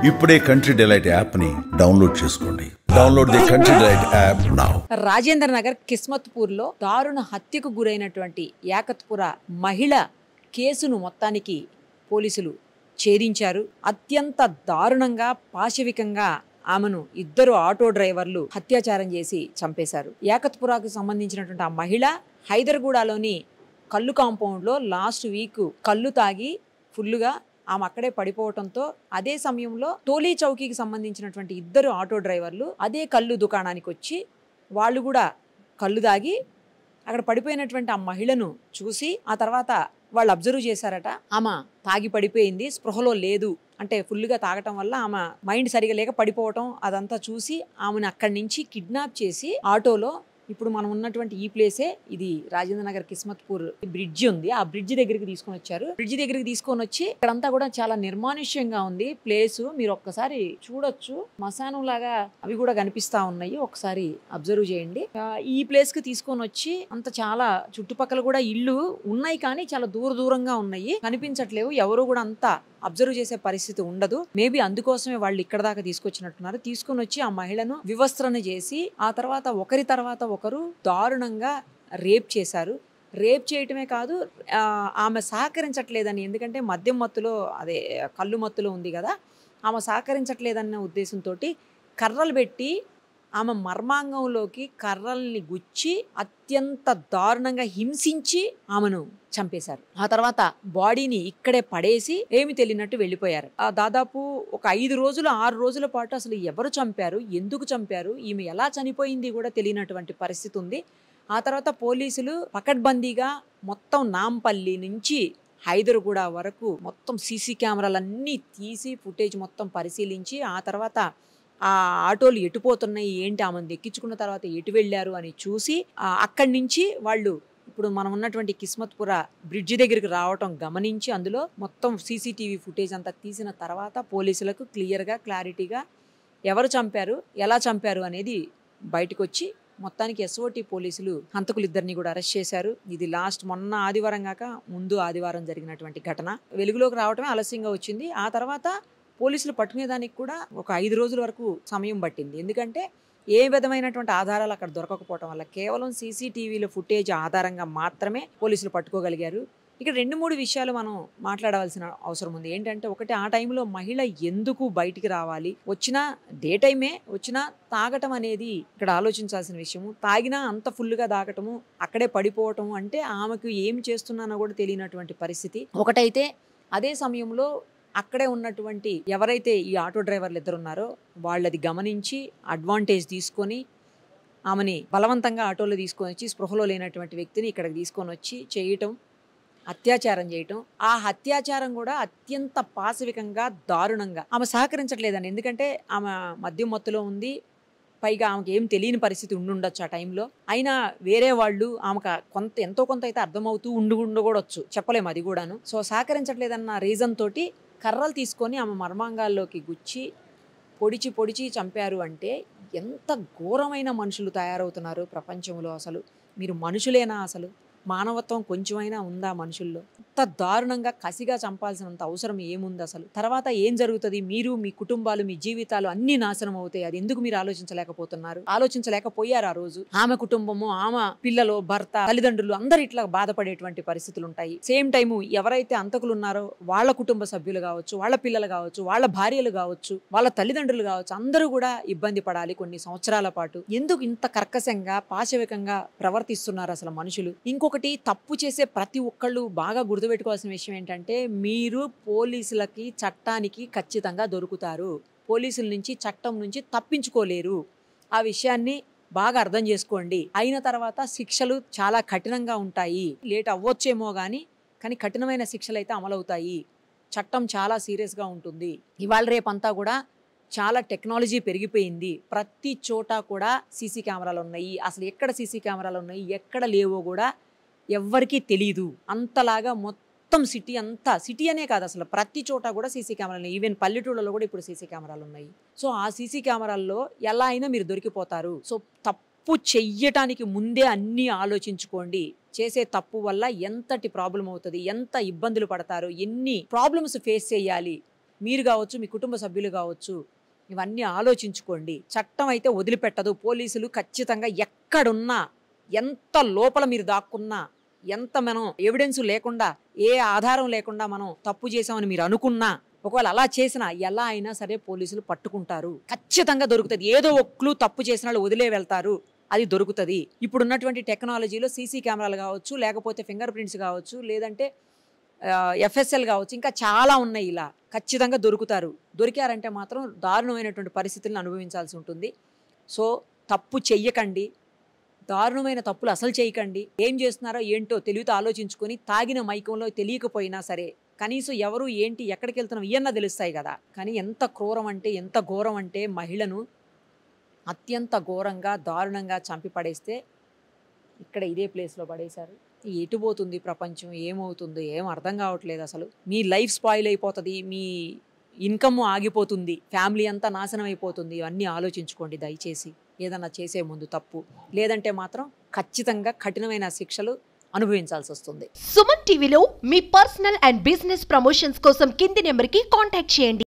ఇప్పుడే country delight app ని download చేసుకోండి. Download the country delight app now. Rajendra Nagar Kismatpur లో దారుణ హత్యకు గురైనటువంటి యాకత్పుర మహిళ కేసును మొత్తానికి పోలీసులు ఛేదించారు. అత్యంత దారుణంగా పాశవికంగా ఆమెను ఇద్దరు ఆటో డ్రైవర్లు అత్యాచారం చేసి చంపేశారు. యాకత్పురాకు సంబంధించినటువంటి ఆ మహిళ హైదర్గూడలోని కల్లు కాంపౌండ్లో లాస్ట్ వీక్ కళ్ళు తాగి ఫుల్లుగా ఆమె అక్కడే పడిపోవడంతో అదే సమయంలో టోలీ చౌకీకి సంబంధించినటువంటి ఇద్దరు ఆటో డ్రైవర్లు అదే కళ్ళు దుకాణానికి వచ్చి వాళ్ళు కూడా కళ్ళు తాగి అక్కడ పడిపోయినటువంటి ఆ మహిళను చూసి ఆ తర్వాత వాళ్ళు అబ్జర్వ్ చేశారట. ఆమె తాగి పడిపోయింది, స్పృహలో లేదు, అంటే ఫుల్గా తాగటం వల్ల ఆమె మైండ్ సరిగా లేక పడిపోవటం అదంతా చూసి ఆమెను అక్కడి నుంచి కిడ్నాప్ చేసి ఆటోలో ఇప్పుడు మనం ఉన్నటువంటి ఈ ప్లేసే ఇది రాజేంద్ర నగర్ కిస్మత్పూర్ బ్రిడ్జి ఉంది, ఆ బ్రిడ్జి దగ్గరికి తీసుకొని వచ్చారు. బ్రిడ్జి దగ్గరికి తీసుకొని వచ్చి ఇక్కడంతా కూడా చాలా నిర్మానుష్యంగా ఉంది ప్లేసు. మీరు ఒక్కసారి చూడొచ్చు, మశానం లాగా అవి కూడా కనిపిస్తా ఉన్నాయి, ఒకసారి అబ్జర్వ్ చేయండి. ఈ ప్లేస్ కి తీసుకొని వచ్చి అంత చాలా చుట్టుపక్కల కూడా ఇల్లు ఉన్నాయి కానీ చాలా దూరంగా ఉన్నాయి, కనిపించట్లేవు. ఎవరు కూడా అంతా అబ్జర్వ్ చేసే పరిస్థితి ఉండదు. మేబీ అందుకోసమే వాళ్ళు ఇక్కడ దాకా తీసుకొచ్చినట్టున్నారు. తీసుకొని వచ్చి ఆ మహిళను వివస్త్రణ చేసి ఆ తర్వాత ఒకరి తర్వాత ఒకరు దారుణంగా రేప్ చేశారు. రేప్ చేయటమే కాదు, ఆమె సహకరించట్లేదని, ఎందుకంటే మద్యం మత్తులో అదే కళ్ళు మత్తులో ఉంది కదా, ఆమె సహకరించట్లేదన్న ఉద్దేశంతో కర్రలు పెట్టి ఆమె మర్మాంగంలోకి కర్రల్ని గుచ్చి అత్యంత దారుణంగా హింసించి ఆమెను చంపేశారు. ఆ తర్వాత బాడీని ఇక్కడే పడేసి ఏమి తెలియనట్టు వెళ్ళిపోయారు. దాదాపు ఒక 5 రోజులు 6 రోజుల పాటు అసలు ఎవరు చంపారు, ఎందుకు చంపారు, ఈమె ఎలా చనిపోయింది కూడా తెలియనటువంటి పరిస్థితి ఉంది. ఆ తర్వాత పోలీసులు పకడ్బందీగా మొత్తం నాంపల్లి నుంచి హైదర్గూడ వరకు మొత్తం సీసీ కెమెరాలన్నీ తీసి ఫుటేజ్ మొత్తం పరిశీలించి ఆ తర్వాత ఆ ఆటోలు ఎటుపోతున్నాయి ఏంటి, ఆమెను ఎక్కించుకున్న తర్వాత ఎటు వెళ్ళారు అని చూసి అక్కడి నుంచి వాళ్ళు ఇప్పుడు మనం ఉన్నటువంటి కిస్మత్పుర బ్రిడ్జి దగ్గరికి రావటం గమనించి అందులో మొత్తం సీసీటీవీ ఫుటేజ్ అంతా తీసిన తర్వాత పోలీసులకు క్లియర్గా క్లారిటీగా ఎవరు చంపారు, ఎలా చంపారు అనేది బయటకు వచ్చి మొత్తానికి ఎస్ఓటి పోలీసులు హంతకులిద్దరిని కూడా అరెస్ట్ చేశారు. ఇది లాస్ట్ మొన్న ఆదివారం కాక ముందు ఆదివారం జరిగినటువంటి ఘటన. వెలుగులోకి రావటమే ఆలస్యంగా వచ్చింది. ఆ తర్వాత పోలీసులు పట్టుకునేదానికి కూడా ఒక 5 రోజుల వరకు సమయం పట్టింది. ఎందుకంటే ఏ విధమైనటువంటి ఆధారాలు అక్కడ దొరకకపోవటం వల్ల కేవలం సీసీటీవీలో ఫుటేజ్ ఆధారంగా మాత్రమే పోలీసులు పట్టుకోగలిగారు. ఇక్కడ 2-3 విషయాలు మనం మాట్లాడవలసిన అవసరం ఉంది. ఏంటంటే ఒకటి, ఆ టైంలో మహిళ ఎందుకు బయటికి రావాలి, వచ్చినా డే టైమే వచ్చినా తాగటం అనేది ఇక్కడ ఆలోచించాల్సిన విషయము. తాగినా అంత ఫుల్గా తాగటము, అక్కడే పడిపోవటము అంటే ఆమెకు ఏం చేస్తున్నానో కూడా తెలియనటువంటి పరిస్థితి ఒకటైతే. అదే సమయంలో అక్కడే ఉన్నటువంటి ఎవరైతే ఈ ఆటో డ్రైవర్లు ఇద్దరు ఉన్నారో వాళ్ళది గమనించి అడ్వాంటేజ్ తీసుకొని ఆమెని బలవంతంగా ఆటోలో తీసుకొని వచ్చి స్పృహలో లేనటువంటి వ్యక్తిని ఇక్కడికి తీసుకొని వచ్చి చేయటం, అత్యాచారం చేయటం. ఆ అత్యాచారం కూడా అత్యంత పాశవికంగా దారుణంగా. ఆమె సహకరించట్లేదండి, ఎందుకంటే ఆమె మద్యం మత్తులో ఉంది, పైగా ఆమెకి ఏం తెలియని పరిస్థితి ఉండుండొచ్చు ఆ టైంలో. అయినా వేరే వాళ్ళు ఆమెకు ఎంతో కొంత అయితే అర్థమవుతూ ఉండకూడొచ్చు, చెప్పలేము అది కూడాను. సో సహకరించట్లేదన్న రీజన్ తోటి కర్రలు తీసుకొని ఆమె మర్మాంగాల్లోకి గుచ్చి పొడిచి చంపారు. అంటే ఎంత ఘోరమైన మనుషులు తయారవుతున్నారు ప్రపంచంలో. అసలు మీరు మనుషులేనా? అసలు మానవత్వం కొంచెమైనా ఉందా మనుషుల్లో? అంత దారుణంగా కసిగా చంపాల్సినంత అవసరం ఏముంది అసలు? తర్వాత ఏం జరుగుతుంది? మీరు, మీ కుటుంబాలు, మీ జీవితాలు అన్నీ నాశనం అవుతాయి. అది ఎందుకు మీరు ఆలోచించలేకపోతున్నారు? ఆలోచించలేకపోయారు ఆ రోజు. ఆమె కుటుంబము, ఆమె పిల్లలు, భర్త, తల్లిదండ్రులు అందరు ఇట్లా బాధపడేటువంటి పరిస్థితులు ఉంటాయి. సేమ్ టైము ఎవరైతే అంతకులు ఉన్నారో వాళ్ళ కుటుంబ సభ్యులు కావచ్చు, వాళ్ళ పిల్లలు కావచ్చు, వాళ్ళ భార్యలు కావచ్చు, వాళ్ళ తల్లిదండ్రులు కావచ్చు, అందరూ కూడా ఇబ్బంది పడాలి కొన్ని సంవత్సరాల పాటు. ఎందుకు ఇంత కర్కశంగా పాశవికంగా ప్రవర్తిస్తున్నారు అసలు మనుషులు? ఇంకొకటి, తప్పు చేసే ప్రతి ఒక్కళ్ళు బాగా గుర్తుపెట్టుకోవాల్సిన విషయం ఏంటంటే మీరు పోలీసులకి, చట్టానికి ఖచ్చితంగా దొరుకుతారు. పోలీసుల నుంచి, చట్టం నుంచి తప్పించుకోలేరు. ఆ విషయాన్ని బాగా అర్థం చేసుకోండి. అయిన తర్వాత శిక్షలు చాలా కఠినంగా ఉంటాయి. లేట్ అవ్వచ్చేమో కానీ కఠినమైన శిక్షలు అయితే అమలవుతాయి. చట్టం చాలా సీరియస్గా ఉంటుంది. ఇవాళ రేపంతా కూడా చాలా టెక్నాలజీ పెరిగిపోయింది. ప్రతి చోట కూడా సీసీ కెమెరాలు ఉన్నాయి. అసలు ఎక్కడ సీసీ కెమెరాలు ఉన్నాయి, ఎక్కడ లేవో కూడా ఎవ్వరికీ తెలీదు. అంతలాగా మొత్తం సిటీ అనే కాదు, అసలు ప్రతి చోట కూడా సీసీ కెమెరాలు ఉన్నాయి. ఈవెన్ పల్లెటూళ్ళలో కూడా ఇప్పుడు సీసీ కెమెరాలు ఉన్నాయి. సో ఆ సీసీ కెమెరాల్లో ఎలా అయినా మీరు దొరికిపోతారు. సో తప్పు చెయ్యటానికి ముందే అన్నీ ఆలోచించుకోండి. చేసే తప్పు వల్ల ఎంతటి ప్రాబ్లం అవుతుంది, ఎంత ఇబ్బందులు పడతారు, ఎన్ని ప్రాబ్లమ్స్ ఫేస్ చేయాలి, మీరు కావచ్చు, మీ కుటుంబ సభ్యులు కావచ్చు, ఇవన్నీ ఆలోచించుకోండి. చట్టం అయితే వదిలిపెట్టదు. పోలీసులు ఖచ్చితంగా ఎక్కడున్నా, ఎంత లోపల మీరు దాక్కున్నా, ఎంత మనం ఎవిడెన్స్ లేకుండా, ఏ ఆధారం లేకుండా మనం తప్పు చేసామని మీరు అనుకున్నా, ఒకవేళ అలా చేసినా ఎలా అయినా సరే పోలీసులు పట్టుకుంటారు. ఖచ్చితంగా దొరుకుతుంది. ఏదో ఒక క్లూ తప్పు చేసిన వాళ్ళు వదిలే వెళ్తారు, అది దొరుకుతుంది. ఇప్పుడున్నటువంటి టెక్నాలజీలో సీసీ కెమెరాలు కావచ్చు, లేకపోతే ఫింగర్ ప్రింట్స్ కావచ్చు, లేదంటే FSL కావచ్చు, ఇంకా చాలా ఉన్నాయి. ఇలా ఖచ్చితంగా దొరుకుతారు. దొరికారంటే మాత్రం దారుణమైనటువంటి పరిస్థితులను అనుభవించాల్సి ఉంటుంది. సో తప్పు చెయ్యకండి, దారుణమైన తప్పులు అసలు చేయకండి. ఏం చేస్తున్నారో ఏంటో తెలివితో ఆలోచించుకొని, తాగిన మైకంలో తెలియకపోయినా సరే కనీసం ఎవరు ఏంటి ఎక్కడికి వెళ్తున్నాం ఇవన్నా తెలుస్తాయి కదా. కానీ ఎంత క్రూరం అంటే, ఎంత ఘోరం అంటే, మహిళను అత్యంత ఘోరంగా దారుణంగా చంపి పడేస్తే ఇక్కడ ఇదే ప్లేస్లో పడేశారు. ఎటు పోతుంది ప్రపంచం, ఏమవుతుందో ఏం అర్థం కావట్లేదు. అసలు మీ లైఫ్ స్పాయిల్ అయిపోతుంది, మీ ఇన్కమ్ ఆగిపోతుంది, ఫ్యామిలీ అంతా నాశనం అయిపోతుంది. ఇవన్నీ ఆలోచించుకోండి దయచేసి ఏదన్నా చేసే ముందు తప్పు. లేదంటే మాత్రం ఖచ్చితంగా కఠినమైన శిక్షలు అనుభవించాల్సి వస్తుంది. సుమన్ టీవీలో మీ పర్సనల్ అండ్ బిజినెస్ ప్రమోషన్స్ కోసం కింది నెంబర్కి కాంటాక్ట్ చేయండి.